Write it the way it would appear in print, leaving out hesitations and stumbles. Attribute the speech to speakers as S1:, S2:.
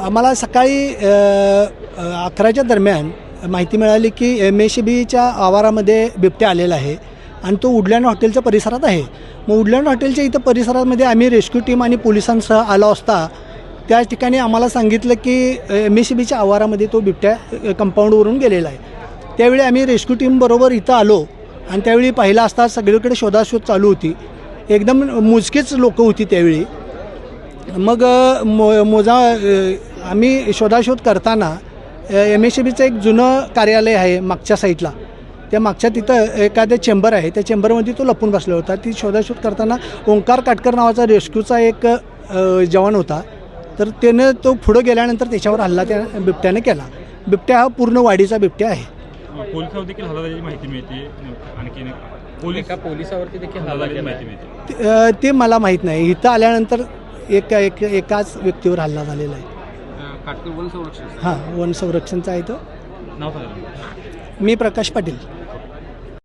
S1: आम्हाला सकाळी 11च्या दरम्यान माहिती मिळाली की MSCBच्या आवारामध्ये बिबट्या आलेला आहे आणि तो वुडलँड हॉटेलच्या परिसरात आहे. मग वुडलँड हॉटेलच्या इथं परिसरामध्ये आम्ही रेस्क्यू टीम आणि पोलिसांसह आलो असता त्या ठिकाणी आम्हाला सांगितलं की MSCBच्या आवारामध्ये तो बिबट्या कंपाऊंडवरून गेलेला आहे. त्यावेळी आम्ही रेस्क्यू टीमबरोबर इथं आलो आणि त्यावेळी पाहिलं असता सगळीकडे शोधाशोध चालू होती. एकदम मोजकेच लोकं होती त्यावेळी. मग आम्ही शोधाशोध करताना MSCBचं एक जुनं कार्यालय आहे मागच्या साईडला, त्या मागच्या तिथं एखादं चेंबर आहे, त्या चेंबरमध्ये तो लपून बसला होता. ती शोधाशोध करताना ओंकार काटकर नावाचा रेस्क्यूचा एक जवान होता. तर त्यानं तो पुढं गेल्यानंतर त्याच्यावर हल्ला त्या बिबट्याने केला. बिबट्या हा पूर्ण वाडीचा बिबट्या आहे.
S2: पोलिसावर देखील हल्ला झाल्याची माहिती मिळते. आणखी पोलिसावरती देखील हल्ला झाल्याची माहिती मिळते.
S1: ते मला माहीत नाही. इथं आल्यानंतर एकाच व्यक्तीवर हल्ला झालेला आहे.
S3: काटकर वन संरक्षण.
S1: हां, वन संरक्षणचा आहे तो.
S2: नाव सांगा.
S1: मी प्रकाश पाटील.